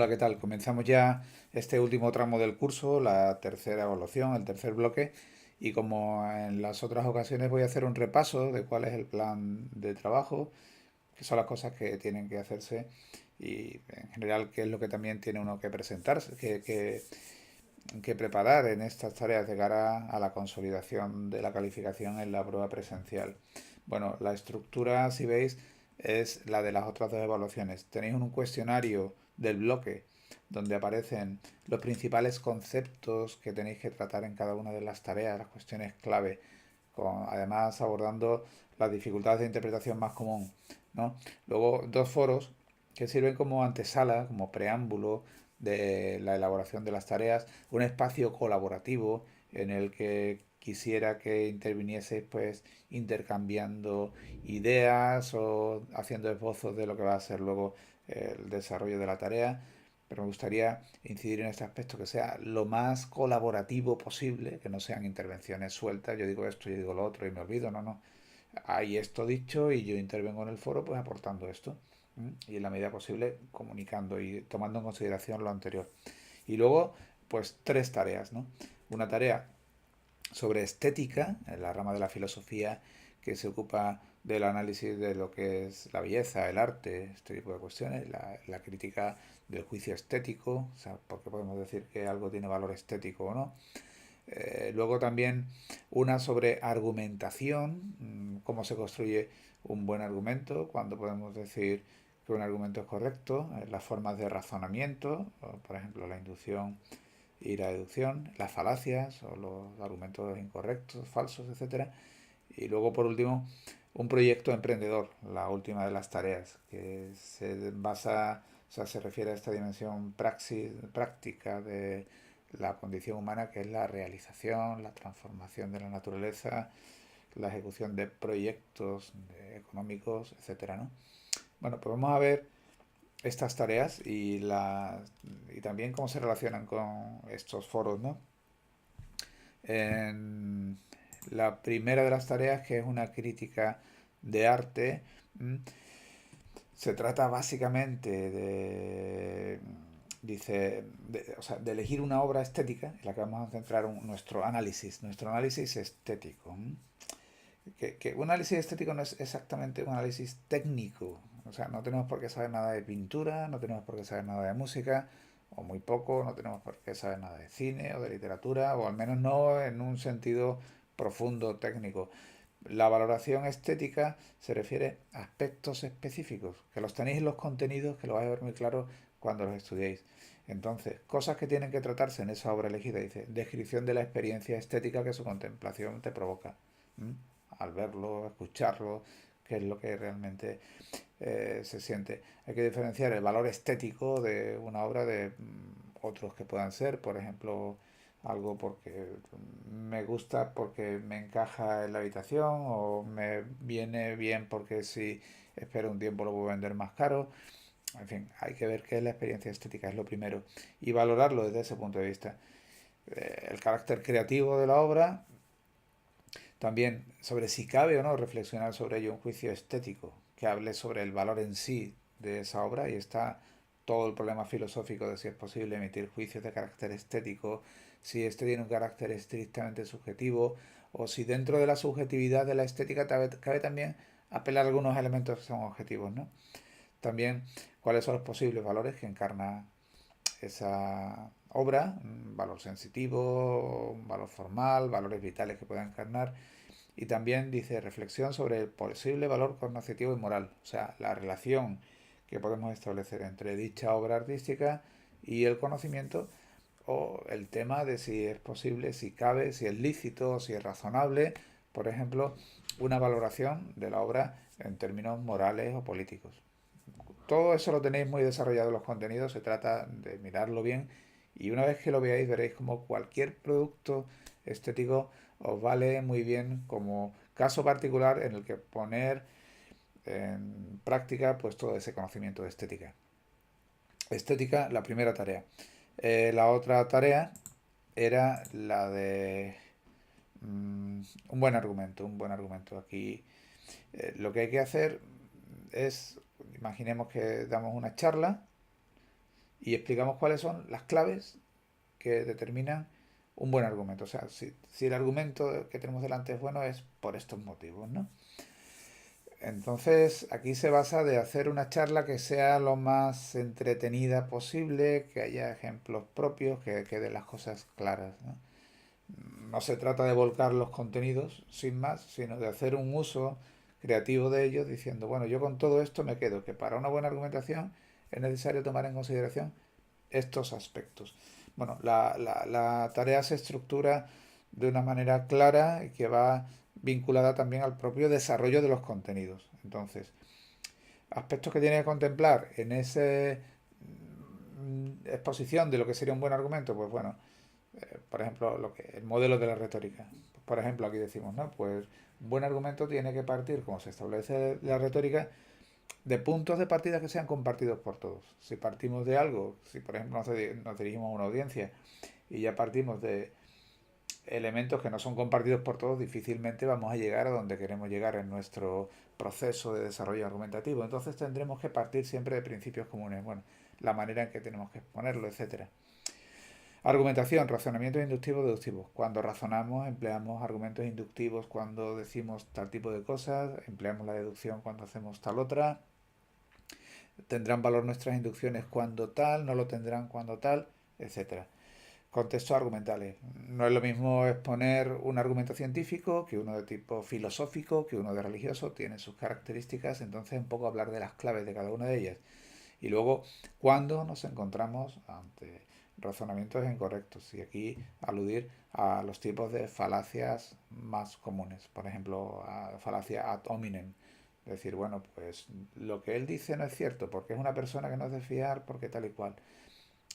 Hola, ¿qué tal? Comenzamos ya este último tramo del curso, la tercera evaluación, el tercer bloque, y como en las otras ocasiones voy a hacer un repaso de cuál es el plan de trabajo, qué son las cosas que tienen que hacerse y en general qué es lo que también tiene uno que presentarse, que preparar en estas tareas de cara a la consolidación de la calificación en la prueba presencial. Bueno, la estructura, si veis, es la de las otras dos evaluaciones. Tenéis un cuestionario del bloque donde aparecen los principales conceptos que tenéis que tratar en cada una de las tareas, las cuestiones clave, además abordando las dificultades de interpretación más común, ¿no? Luego, dos foros que sirven como antesala, como preámbulo de la elaboración de las tareas, un espacio colaborativo en el que quisiera que intervinieseis pues intercambiando ideas o haciendo esbozos de lo que va a ser luego el desarrollo de la tarea, pero me gustaría incidir en este aspecto que sea lo más colaborativo posible, que no sean intervenciones sueltas, yo digo esto, yo digo lo otro y me olvido, no. Hay esto dicho y yo intervengo en el foro pues aportando esto. Y en la medida posible comunicando y tomando en consideración lo anterior. Y luego, pues tres tareas, ¿no? Una tarea sobre estética, en la rama de la filosofía que se ocupa del análisis de lo que es la belleza, el arte, este tipo de cuestiones, la crítica del juicio estético, o sea, porque podemos decir que algo tiene valor estético o no. Luego también una sobre argumentación, cómo se construye un buen argumento, cuando podemos decir que un argumento es correcto, las formas de razonamiento, por ejemplo la inducción y la deducción, las falacias o los argumentos incorrectos, falsos, etcétera. Y luego por último un proyecto emprendedor, la última de las tareas, que se basa, o sea, se refiere a esta dimensión práctica de la condición humana, que es la realización, la transformación de la naturaleza, la ejecución de proyectos económicos, etcétera, ¿no? Bueno, pues vamos a ver estas tareas y también cómo se relacionan con estos foros, ¿no? En la primera de las tareas, que es una crítica de arte, se trata básicamente o sea, de elegir una obra estética en la que vamos a centrar nuestro análisis estético. Que un análisis estético no es exactamente un análisis técnico, o sea, no tenemos por qué saber nada de pintura, no tenemos por qué saber nada de música, o muy poco, no tenemos por qué saber nada de cine o de literatura, o al menos no en un sentido profundo técnico. La valoración estética se refiere a aspectos específicos, que los tenéis en los contenidos, que lo vais a ver muy claro cuando los estudiéis. Entonces, cosas que tienen que tratarse en esa obra elegida, dice, descripción de la experiencia estética que su contemplación te provoca. ¿Mm? Al verlo, escucharlo, qué es lo que realmente se siente. Hay que diferenciar el valor estético de una obra de otros que puedan ser, por ejemplo, algo porque me gusta, porque me encaja en la habitación o me viene bien porque si espero un tiempo lo puedo vender más caro. En fin, hay que ver qué es la experiencia estética, es lo primero, y valorarlo desde ese punto de vista. El carácter creativo de la obra, también sobre si cabe o no reflexionar sobre ello un juicio estético que hable sobre el valor en sí de esa obra, y está todo el problema filosófico de si es posible emitir juicios de carácter estético, si este tiene un carácter estrictamente subjetivo o si dentro de la subjetividad de la estética cabe también apelar a algunos elementos que son objetivos, ¿no? También cuáles son los posibles valores que encarna esa obra, un valor sensitivo, un valor formal, valores vitales que pueda encarnar. Y también dice reflexión sobre el posible valor cognitivo y moral, o sea, la relación que podemos establecer entre dicha obra artística y el conocimiento, o el tema de si es posible, si cabe, si es lícito, si es razonable, por ejemplo, una valoración de la obra en términos morales o políticos. Todo eso lo tenéis muy desarrollado en los contenidos, se trata de mirarlo bien y una vez que lo veáis veréis como cualquier producto estético os vale muy bien como caso particular en el que poner en práctica pues todo ese conocimiento de estética. Estética, la primera tarea. La otra tarea era la de un buen argumento. Aquí lo que hay que hacer es, imaginemos que damos una charla y explicamos cuáles son las claves que determinan un buen argumento. O sea, si el argumento que tenemos delante es bueno, es por estos motivos, ¿no? Entonces, aquí se basa de hacer una charla que sea lo más entretenida posible, que haya ejemplos propios, que queden las cosas claras, ¿no? No se trata de volcar los contenidos sin más, sino de hacer un uso creativo de ellos, diciendo, bueno, yo con todo esto me quedo, que para una buena argumentación es necesario tomar en consideración estos aspectos. Bueno, la tarea se estructura de una manera clara y que va vinculada también al propio desarrollo de los contenidos. Entonces, aspectos que tiene que contemplar en esa exposición de lo que sería un buen argumento, pues bueno, por ejemplo, el modelo de la retórica. Por ejemplo, aquí decimos, ¿no? Pues un buen argumento tiene que partir, como se establece la retórica, de puntos de partida que sean compartidos por todos. Si partimos de algo, si por ejemplo nos dirigimos a una audiencia y ya partimos de elementos que no son compartidos por todos, difícilmente vamos a llegar a donde queremos llegar en nuestro proceso de desarrollo argumentativo. Entonces tendremos que partir siempre de principios comunes, bueno, la manera en que tenemos que exponerlo, etcétera. Argumentación, razonamientos inductivos, deductivos. Cuando razonamos empleamos argumentos inductivos cuando decimos tal tipo de cosas, empleamos la deducción cuando hacemos tal otra. Tendrán valor nuestras inducciones cuando tal, no lo tendrán cuando tal, etcétera. Contextos argumentales. No es lo mismo exponer un argumento científico que uno de tipo filosófico, que uno de religioso, tiene sus características, entonces un poco hablar de las claves de cada una de ellas. Y luego, cuando nos encontramos ante razonamientos incorrectos, y aquí aludir a los tipos de falacias más comunes, por ejemplo, a falacia ad hominem. Decir, bueno, pues lo que él dice no es cierto, porque es una persona que no es de fiar, porque tal y cual.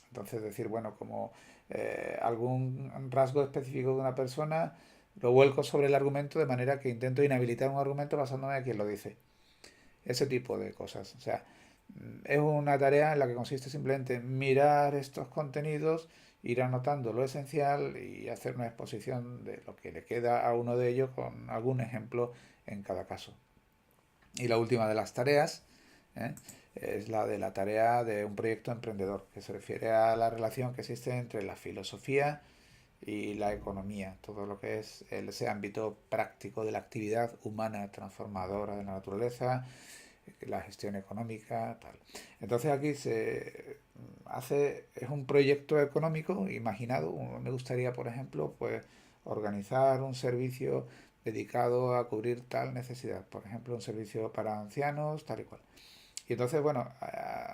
Entonces decir, bueno, como algún rasgo específico de una persona, lo vuelco sobre el argumento de manera que intento inhabilitar un argumento basándome en quien lo dice. Ese tipo de cosas. O sea, es una tarea en la que consiste simplemente en mirar estos contenidos, ir anotando lo esencial y hacer una exposición de lo que le queda a uno de ellos con algún ejemplo en cada caso. Y la última de las tareas, ¿eh? Es la de la tarea de un proyecto emprendedor, que se refiere a la relación que existe entre la filosofía y la economía, todo lo que es ese ámbito práctico de la actividad humana transformadora de la naturaleza, la gestión económica, tal. Entonces aquí se hace, es un proyecto económico imaginado. Me gustaría, por ejemplo, pues organizar un servicio dedicado a cubrir tal necesidad, por ejemplo, un servicio para ancianos, tal y cual. Y entonces, bueno,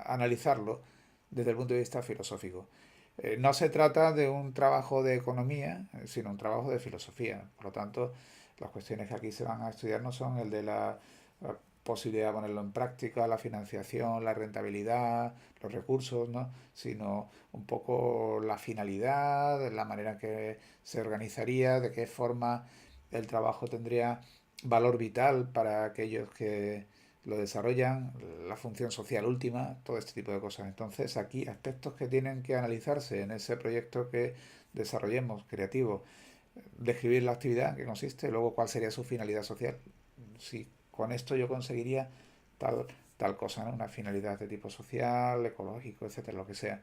analizarlo desde el punto de vista filosófico. No se trata de un trabajo de economía, sino un trabajo de filosofía. Por lo tanto, las cuestiones que aquí se van a estudiar no son el de la posibilidad de ponerlo en práctica, la financiación, la rentabilidad, los recursos, ¿no? Sino un poco la finalidad, la manera en que se organizaría, de qué forma el trabajo tendría valor vital para aquellos que lo desarrollan, la función social última, todo este tipo de cosas. Entonces, aquí aspectos que tienen que analizarse en ese proyecto que desarrollemos, creativo, describir la actividad que consiste, luego cuál sería su finalidad social. Si con esto yo conseguiría tal cosa, ¿no? Una finalidad de tipo social, ecológico, etcétera, lo que sea.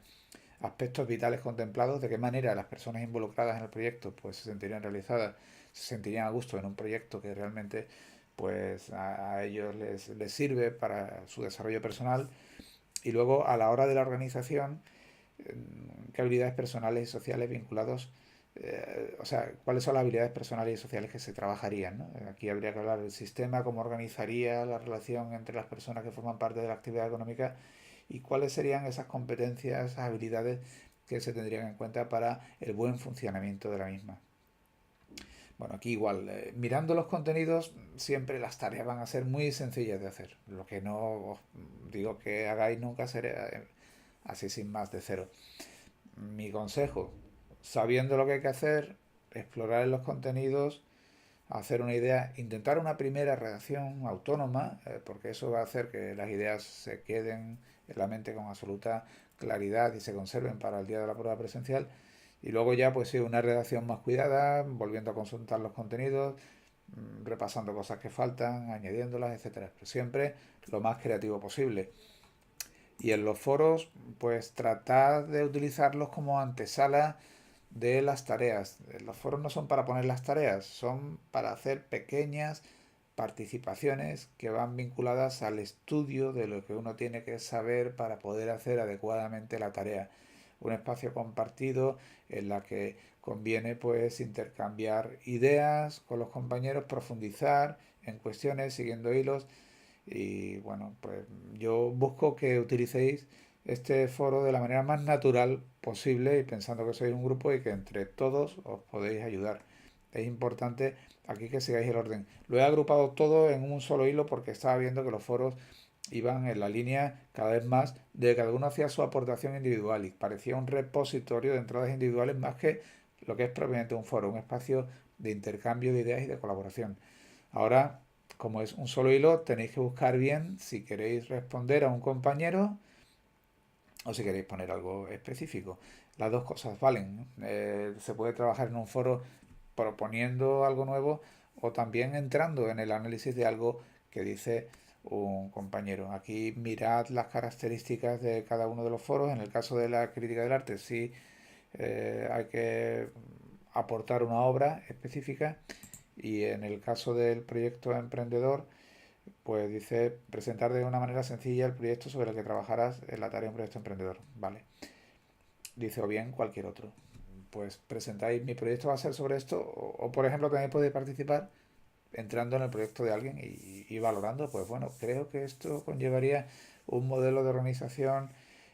Aspectos vitales contemplados, de qué manera las personas involucradas en el proyecto pues se sentirían realizadas, se sentirían a gusto en un proyecto que realmente pues a ellos les sirve para su desarrollo personal. Y luego a la hora de la organización, qué habilidades personales y sociales vinculados, o sea, cuáles son las habilidades personales y sociales que se trabajarían, ¿no? Aquí habría que hablar del sistema, cómo organizaría la relación entre las personas que forman parte de la actividad económica y cuáles serían esas competencias, esas habilidades que se tendrían en cuenta para el buen funcionamiento de la misma. Bueno, aquí igual, mirando los contenidos, siempre las tareas van a ser muy sencillas de hacer. Lo que no os digo que hagáis nunca será así sin más de cero. Mi consejo, sabiendo lo que hay que hacer, explorar en los contenidos, hacer una idea, intentar una primera redacción autónoma, porque eso va a hacer que las ideas se queden en la mente con absoluta claridad y se conserven para el día de la prueba presencial. Y luego ya, pues sí, una redacción más cuidada, volviendo a consultar los contenidos, repasando cosas que faltan, añadiéndolas, etcétera. Pero siempre lo más creativo posible. Y en los foros, pues tratad de utilizarlos como antesala de las tareas. Los foros no son para poner las tareas, son para hacer pequeñas participaciones que van vinculadas al estudio de lo que uno tiene que saber para poder hacer adecuadamente la tarea. Un espacio compartido en la que conviene pues intercambiar ideas con los compañeros, profundizar en cuestiones siguiendo hilos y bueno, pues yo busco que utilicéis este foro de la manera más natural posible y pensando que sois un grupo y que entre todos os podéis ayudar. Es importante aquí que sigáis el orden. Lo he agrupado todo en un solo hilo porque estaba viendo que los foros iban en la línea cada vez más de que cada uno hacía su aportación individual y parecía un repositorio de entradas individuales más que lo que es propiamente un foro, un espacio de intercambio de ideas y de colaboración. Ahora, como es un solo hilo, tenéis que buscar bien si queréis responder a un compañero o si queréis poner algo específico. Las dos cosas valen. Se puede trabajar en un foro proponiendo algo nuevo o también entrando en el análisis de algo que dice un compañero. Aquí mirad las características de cada uno de los foros. En el caso de la crítica del arte, sí hay que aportar una obra específica y en el caso del proyecto emprendedor, pues dice presentar de una manera sencilla el proyecto sobre el que trabajarás en la tarea de un proyecto emprendedor. Vale. Dice o bien cualquier otro. Pues presentáis mi proyecto va a ser sobre esto o por ejemplo también podéis participar entrando en el proyecto de alguien y valorando, pues bueno, creo que esto conllevaría un modelo de organización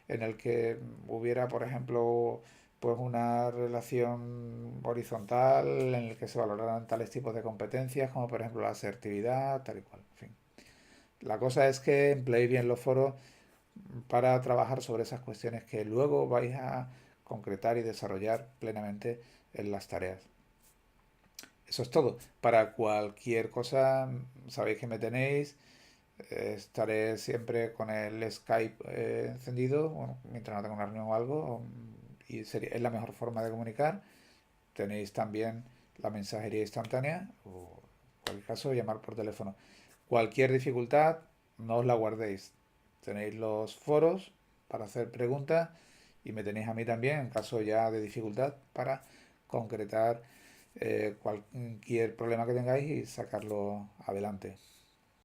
en el que hubiera, por ejemplo, pues una relación horizontal en el que se valoraran tales tipos de competencias como por ejemplo la asertividad, tal y cual. En fin. La cosa es que empleéis bien los foros para trabajar sobre esas cuestiones que luego vais a concretar y desarrollar plenamente en las tareas. Eso es todo. Para cualquier cosa, sabéis que me tenéis. Estaré siempre con el Skype encendido, bueno, mientras no tenga una reunión o algo, y es la mejor forma de comunicar. Tenéis también la mensajería instantánea, o en cualquier caso, llamar por teléfono. Cualquier dificultad, no os la guardéis. Tenéis los foros para hacer preguntas y me tenéis a mí también en caso ya de dificultad para concretar cualquier problema que tengáis y sacarlo adelante.